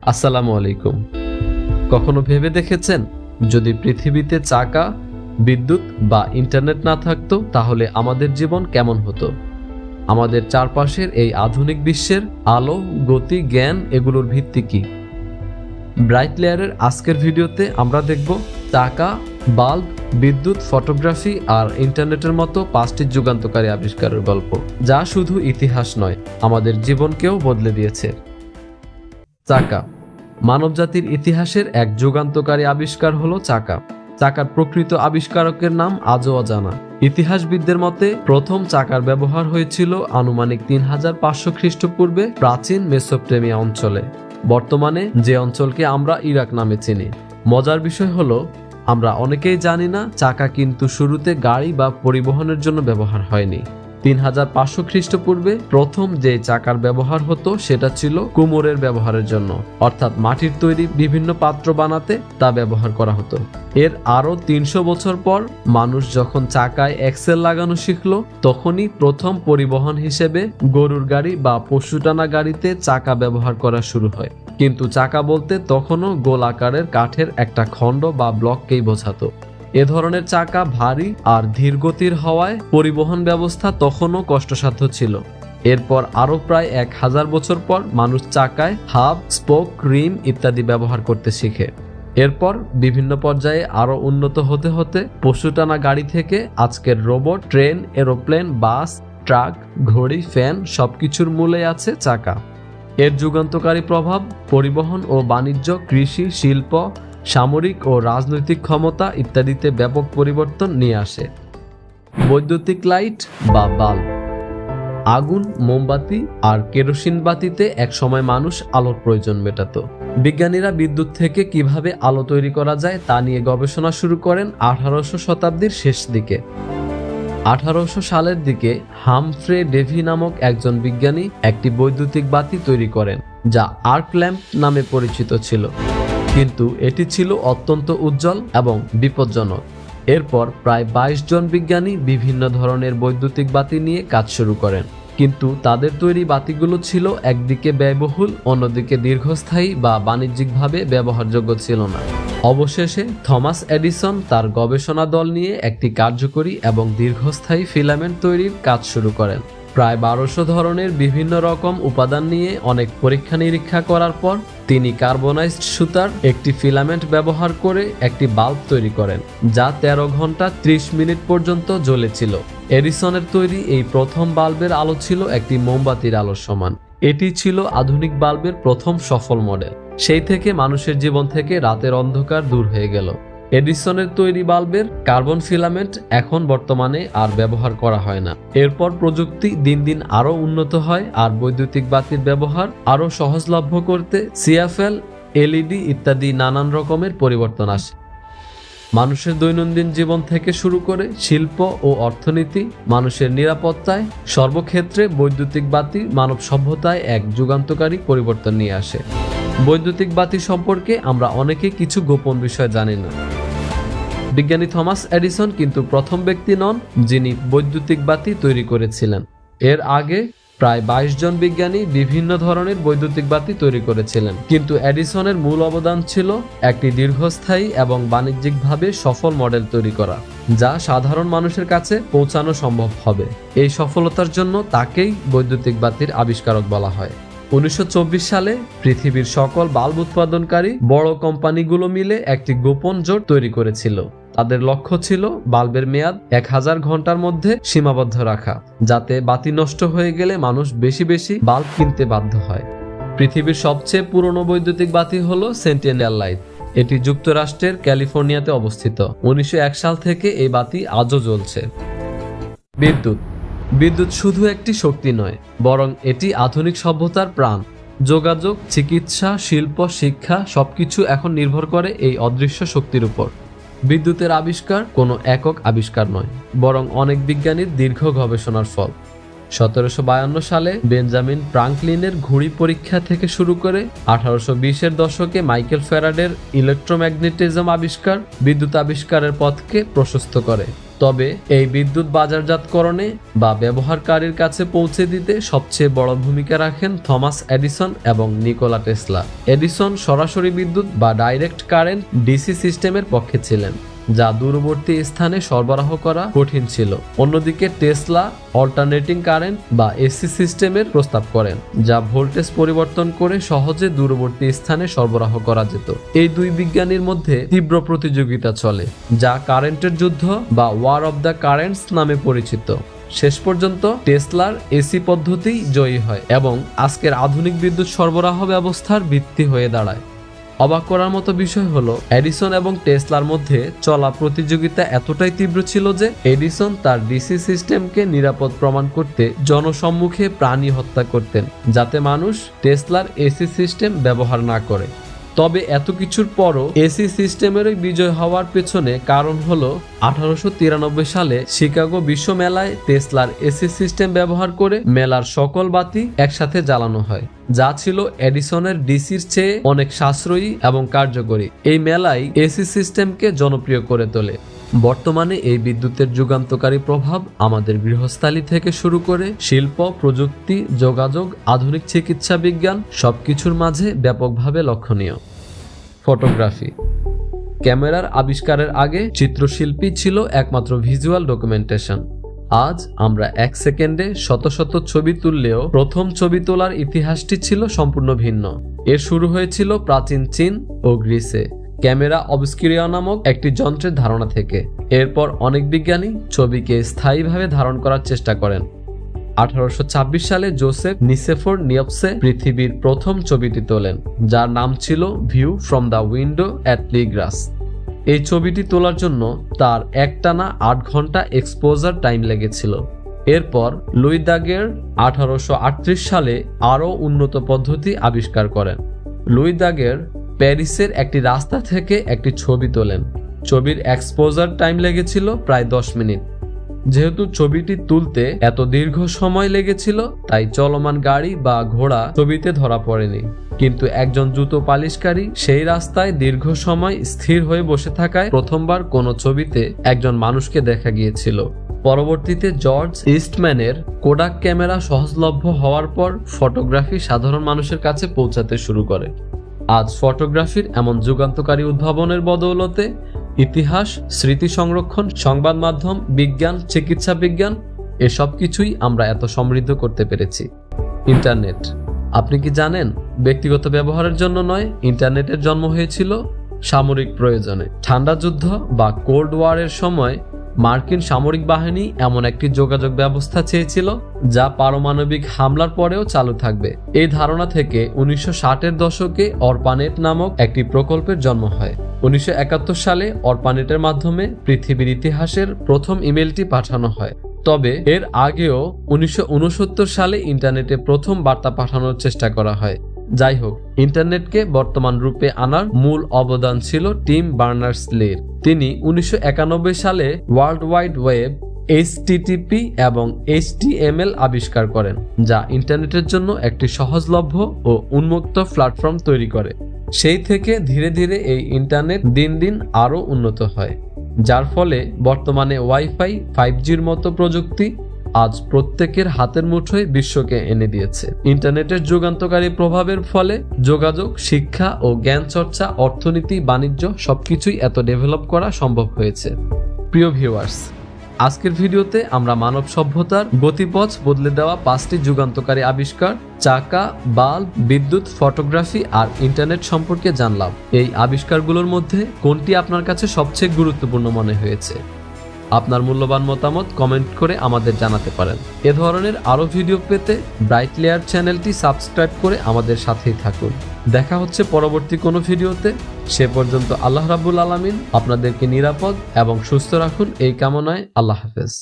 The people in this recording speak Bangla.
আসসালামু আলাইকুম। কখনো ভেবে দেখেছেন যদি পৃথিবীতে চাকা, বিদ্যুৎ বা ইন্টারনেট না থাকতো তাহলে আমাদের জীবন কেমন হতো? আমাদের চারপাশের এই আধুনিক বিশ্বের আলো, গতি, জ্ঞান এগুলোর ভিত্তি কি? ব্রাইট লেয়ারের আজকের ভিডিওতে আমরা দেখব চাকা, বাল্ব, বিদ্যুৎ, ফটোগ্রাফি আর ইন্টারনেটের মতো 5টি যুগান্তকারী আবিষ্কারের গল্প, যা শুধু ইতিহাস নয়, আমাদের জীবনকেও বদলে দিয়েছে। চাকা। মানবজাতির ইতিহাসের এক যুগান্তকারী আবিষ্কার হলো চাকা। চাকার প্রকৃত আবিষ্কারকের নাম আজও অজানা। ইতিহাসবিদদের মতে প্রথম চাকার ব্যবহার হয়েছিল আনুমানিক 3500 খ্রিস্টপূর্বে প্রাচীন মেসোপটেমিয়া অঞ্চলে, বর্তমানে যে অঞ্চলকে আমরা ইরাক নামে চিনি। মজার বিষয় হলো আমরা অনেকেই জানি না চাকা কিন্তু শুরুতে গাড়ি বা পরিবহনের জন্য ব্যবহার হয়নি। 3500 খ্রিস্টপূর্বে প্রথম যে চাকার ব্যবহার হতো সেটা ছিল কুমোরের ব্যবহারের জন্য, অর্থাৎ মাটির তৈরি বিভিন্ন পাত্র বানাতে তা ব্যবহার করা হতো। এর আরো 300 বছর পর মানুষ যখন চাকায় এক্সেল লাগানো শিখলো, তখনই প্রথম পরিবহন হিসেবে গরুর গাড়ি বা পশু টানা গাড়িতে চাকা ব্যবহার করা শুরু হয়। কিন্তু চাকা বলতে তখনও গোল আকারের কাঠের একটা খণ্ড বা ব্লককেই বোঝাতো। এ ধরনের চাকা ভারী আর ধীরগতির হওয়ায় পরিবহন ব্যবস্থা তখনও কষ্টসাধ্য ছিল। এরপর আরো প্রায় 1000 বছর পর মানুষ চাকায় হাব, স্পোক, রিম ইত্যাদি ব্যবহার করতে শিখে। এরপর বিভিন্ন পর্যায়ে আরো উন্নত হতে হতে পশুটানা গাড়ি থেকে আজকের রোবট, ট্রেন, এরোপ্লেন, বাস, ট্রাক, ঘড়ি, ফ্যান সবকিছুর মূলে আছে চাকা। এর যুগান্তকারী প্রভাব পরিবহন ও বাণিজ্য, কৃষি, শিল্প, সামরিক ও রাজনৈতিক ক্ষমতা ইত্যাদিতে ব্যাপক পরিবর্তন নিয়ে আসে। বৈদ্যুতিক লাইট বা বাল্ব। আগুন, মোমবাতি আর কেরোসিন বাতিতে একসময় মানুষ আলোর প্রয়োজন মেটাতো। বিজ্ঞানীরা বিদ্যুৎ থেকে কিভাবে আলো তৈরি করা যায় তা নিয়ে গবেষণা শুরু করেন 1800 শতাব্দীর শেষ দিকে। 1800 সালের দিকে হামফ্রে ডেভি নামক একজন বিজ্ঞানী একটি বৈদ্যুতিক বাতি তৈরি করেন, যা আর্ক ল্যাম্প নামে পরিচিত ছিল, কিন্তু এটি ছিল অত্যন্ত উজ্জ্বল এবং বিপজ্জনক। এরপর প্রায় 22 জন বিজ্ঞানী বিভিন্ন ধরনের বৈদ্যুতিক বাতি নিয়ে কাজ শুরু করেন, কিন্তু তাদের তৈরি বাতিগুলো ছিল একদিকে ব্যয়বহুল, অন্যদিকে দীর্ঘস্থায়ী বা বাণিজ্যিকভাবে ব্যবহারযোগ্য ছিল না। অবশেষে থমাস এডিসন তার গবেষণা দল নিয়ে একটি কার্যকরী এবং দীর্ঘস্থায়ী ফিলামেন্ট তৈরির কাজ শুরু করেন। প্রায় 1200 ধরনের বিভিন্ন রকম উপাদান নিয়ে অনেক পরীক্ষা নিরীক্ষা করার পর তিনি কার্বনাইজড সুতার একটি ফিলামেন্ট ব্যবহার করে একটি বাল্ব তৈরি করেন, যা 13 ঘন্টা 30 মিনিট পর্যন্ত জ্বলেছিল। এডিসনের তৈরি এই প্রথম বাল্বের আলো ছিল একটি মোমবাতির আলোর সমান। এটি ছিল আধুনিক বাল্বের প্রথম সফল মডেল। সেই থেকে মানুষের জীবন থেকে রাতের অন্ধকার দূর হয়ে গেল। এডিসনের তৈরি বাল্বের কার্বন ফিলামেন্ট এখন বর্তমানে আর ব্যবহার করা হয় না। এরপর প্রযুক্তি দিন দিন আরো উন্নত হয় আর বৈদ্যুতিক বাতির ব্যবহার আরো সহজলভ্য করতে সিএফএল, এলইডি ইত্যাদি নানান রকমের পরিবর্তন আসে। মানুষের দৈনন্দিন জীবন থেকে শুরু করে শিল্প ও অর্থনীতি, মানুষের নিরাপত্তায়, সর্বক্ষেত্রে বৈদ্যুতিক বাতি মানব সভ্যতায় এক যুগান্তকারী পরিবর্তন নিয়ে আসে। বৈদ্যুতিক বাতি সম্পর্কে আমরা অনেকে কিছু গোপন বিষয় জানি না। বিজ্ঞানী থমাস এডিসন কিন্তু প্রথম ব্যক্তি নন যিনি বৈদ্যুতিক বাতি তৈরি করেছিলেন। এর আগে প্রায় 22 জন বিজ্ঞানী বিভিন্ন ধরনের বৈদ্যুতিক বাতি তৈরি করেছিলেন, কিন্তু এডিসনের মূল অবদান ছিল একটি দীর্ঘস্থায়ী এবং বাণিজ্যিকভাবে সফল মডেল তৈরি করা, যা সাধারণ মানুষের কাছে পৌঁছানো সম্ভব হবে। এই সফলতার জন্য তাকেই বৈদ্যুতিক বাতির আবিষ্কারক বলা হয়। 1924 সালে পৃথিবীর সকল বাল্ব উৎপাদনকারী বড় কোম্পানিগুলো মিলে একটি গোপন জোট তৈরি করেছিল। তাদের লক্ষ্য ছিল বাল্বের মেয়াদ 1000 ঘন্টার মধ্যে সীমাবদ্ধ রাখা, যাতে বাতি নষ্ট হয়ে গেলে মানুষ বেশি বেশি বাল্ব কিনতে বাধ্য হয়। পৃথিবীর সবচেয়ে পুরনো বৈদ্যুতিক বাতি হলো সেন্টিনেল লাইট। এটি যুক্তরাষ্ট্রের ক্যালিফোর্নিয়াতে অবস্থিত। 1901 সাল থেকে এই বাতি আজও জ্বলছে। বিদ্যুৎ। বিদ্যুৎ শুধু একটি শক্তি নয়, বরং এটি আধুনিক সভ্যতার প্রাণ। যোগাযোগ, চিকিৎসা, শিল্প, শিক্ষা সবকিছু এখন নির্ভর করে এই অদৃশ্য শক্তির উপর। বিদ্যুতের আবিষ্কার কোনো একক আবিষ্কার নয়, বরং অনেক বিজ্ঞানীর দীর্ঘ গবেষণার ফল। 1752 সালে বেঞ্জামিন ফ্রাঙ্কলিনের ঘুড়ি পরীক্ষা থেকে শুরু করে 1820-এর দশকে মাইকেল ফ্যারাডের ইলেকট্রোম্যাগনেটিজম আবিষ্কার বিদ্যুৎ আবিষ্কারের পথকে প্রশস্ত করে। তবে এই বিদ্যুৎ বাজারজাতকরণে বা ব্যবহারকারীর কাছে পৌঁছে দিতে সবচেয়ে বড় ভূমিকা রাখেন থমাস এডিসন এবং নিকোলা টেসলা। এডিসন সরাসরি বিদ্যুৎ বা ডাইরেক্ট কারেন্ট ডিসি সিস্টেমের পক্ষে ছিলেন, যা দূরবর্তী স্থানে সরবরাহ করা কঠিন ছিল। অন্যদিকে টেসলা অল্টারনেটিং কারেন্ট বা এসি সিস্টেমের প্রস্তাব করেন, যা ভোল্টেজ পরিবর্তন করে সহজে দূরবর্তী স্থানে সরবরাহ করা যেত। এই দুই বিজ্ঞানীর মধ্যে তীব্র প্রতিযোগিতা চলে, যা কারেন্টের যুদ্ধ বা ওয়ার অব দ্য কারেন্টস নামে পরিচিত। শেষ পর্যন্ত টেসলার এসি পদ্ধতি জয়ী হয় এবং আজকের আধুনিক বিদ্যুৎ সরবরাহ ব্যবস্থার ভিত্তি হয়ে দাঁড়ায়। অবাক করার মতো বিষয় হলো, এডিসন এবং টেসলার মধ্যে চলা প্রতিযোগিতা এতটাই তীব্র ছিল যে এডিসন তার ডিসি সিস্টেমকে নিরাপদ প্রমাণ করতে জনসম্মুখে প্রাণী হত্যা করতেন, যাতে মানুষ টেসলার এসি সিস্টেম ব্যবহার না করে। তবে এত কিছুর পরও এসি সিস্টেমেরই বিজয় হওয়ার পেছনে কারণ হলো 1893 সালে শিকাগো বিশ্ব মেলায় টেসলার এসি সিস্টেম ব্যবহার করে মেলার সকল বাতি একসাথে জ্বালানো হয়, যা ছিল এডিসনের ডিসির চেয়ে অনেক সাশ্রয়ী এবং কার্যকরী। এই মেলাই এসি সিস্টেমকে জনপ্রিয় করে তোলে। বর্তমানে এই বিদ্যুতের যুগান্তকারী প্রভাব আমাদের গৃহস্থালী থেকে শুরু করে শিল্প, প্রযুক্তি, যোগাযোগ, আধুনিক চিকিৎসা বিজ্ঞান সবকিছুর মাঝে ব্যাপকভাবে লক্ষণীয়। ফটোগ্রাফি। ক্যামেরার আবিষ্কারের আগে চিত্রশিল্পী ছিল একমাত্র ভিজুয়াল ডকুমেন্টেশন। আজ আমরা 1 সেকেন্ডে শত শত ছবি তুললেও প্রথম ছবি তোলার ইতিহাসটি ছিল সম্পূর্ণ ভিন্ন। এর শুরু হয়েছিল প্রাচীন চীন ও গ্রিসে ক্যামেরা অবস্কিউরিয়া নামক একটি যন্ত্রের ধারণা থেকে। এরপর অনেক বিজ্ঞানী ছবিকে স্থায়ীভাবে ধারণ করার চেষ্টা করেন। 1826 সালে জোসেফ নিসেফোর নিয়পসে পৃথিবীর প্রথম ছবিটি তোলেন, যার নাম ছিল view from the window at Le Gras. এই ছবিটি তোলার জন্য তার একটানা 8 ঘন্টা এক্সপোজার টাইম লেগেছিল। এরপর লুই দাগের 1838 সালে আরও উন্নত পদ্ধতি আবিষ্কার করেন। লুই দাগের প্যারিসের একটি রাস্তা থেকে একটি ছবি তোলেন। ছবির এক্সপোজার টাইম লেগেছিল প্রায় 10 মিনিট। যেহেতু ছবিটি তুলতে এত দীর্ঘ সময় লেগেছিল, তাই চলমান গাড়ি বা ঘোড়া ছবিতে ধরা পড়েনি। কিন্তু একজন জুতো পালিশকারী সেই রাস্তায় দীর্ঘ সময় স্থির হয়ে বসে থাকায় প্রথমবার কোনো ছবিতে একজন মানুষকে দেখা গিয়েছিল। পরবর্তীতে জর্জ ইস্টম্যানের কোডাক ক্যামেরা সহজলভ্য হওয়ার পর ফটোগ্রাফি সাধারণ মানুষের কাছে পৌঁছাতে শুরু করে। আজ ফটোগ্রাফির এমন যুগান্তকারী উদ্ভাবনের বদৌলতে ইতিহাস, স্মৃতি সংরক্ষণ, সংবাদ মাধ্যম, বিজ্ঞান, চিকিৎসা বিজ্ঞান এসব কিছুই আমরা এত সমৃদ্ধ করতে পেরেছি। ইন্টারনেট। আপনি কি জানেন, ব্যক্তিগত ব্যবহারের জন্য নয়, ইন্টারনেটের জন্ম হয়েছিল সামরিক প্রয়োজনে। ঠান্ডা যুদ্ধ বা কোল্ড ওয়ারের সময় মার্কিন সামরিক বাহিনী এমন একটি যোগাযোগ ব্যবস্থা চেয়েছিল যা পারমাণবিক হামলার পরেও চালু থাকবে। এই ধারণা থেকে 1960-এর দশকে অরপানেট নামক একটি প্রকল্পের জন্ম হয়। 1971 সালে অরপানেটের মাধ্যমে পৃথিবীর ইতিহাসের প্রথম ইমেলটি পাঠানো হয়। তবে এর আগেও 1969 সালে ইন্টারনেটে প্রথম বার্তা পাঠানোর চেষ্টা করা হয়। যাই হোক, ইন্টারনেটকে বর্তমান রূপে আনার মূল অবদান ছিল টিম বার্নার্স-লির। তিনি 1991 সালে ওয়ার্ল্ড ওয়াইড ওয়েব, HTTP এবং HTML আবিষ্কার করেন, যা ইন্টারনেটের জন্য একটি সহজলভ্য ও উন্মুক্ত প্ল্যাটফর্ম তৈরি করে। সেই থেকে ধীরে ধীরে এই ইন্টারনেট দিন দিন আরও উন্নত হয়, যার ফলে বর্তমানে ওয়াইফাই, 5G'র মতো প্রযুক্তি আজ প্রত্যেকের হাতের মুঠোয় বিশ্বকে এনে দিয়েছে। ইন্টারনেটের যুগান্তকারী প্রভাবের ফলে যোগাযোগ, শিক্ষা ও জ্ঞান চর্চা, অর্থনীতি, বাণিজ্য সবকিছুই এত ডেভেলপ করা সম্ভব হয়েছে। প্রিয় ভিউয়ার্স, আজকের ভিডিওতে আমরা মানব সভ্যতার গতিপথ বদলে দেওয়া 5টি যুগান্তকারী আবিষ্কার, চাকা, বাল্ব, বিদ্যুৎ, ফটোগ্রাফি আর ইন্টারনেট সম্পর্কে জানলাম। এই আবিষ্কারগুলোর মধ্যে কোনটি আপনার কাছে সবচেয়ে গুরুত্বপূর্ণ মনে হয়েছে? আপনার মূল্যবান মতামত কমেন্ট করে আমাদের জানাতে পারেন। এ ধরনের আরও ভিডিও পেতে ব্রাইট লেয়ার চ্যানেলটি সাবস্ক্রাইব করে আমাদের সাথেই থাকুন। দেখা হচ্ছে পরবর্তী কোনো ভিডিওতে। সে পর্যন্ত আল্লাহ রাব্বুল আলামিন আপনাদেরকে নিরাপদ এবং সুস্থ রাখুন এই কামনায়। আল্লাহ হাফেজ।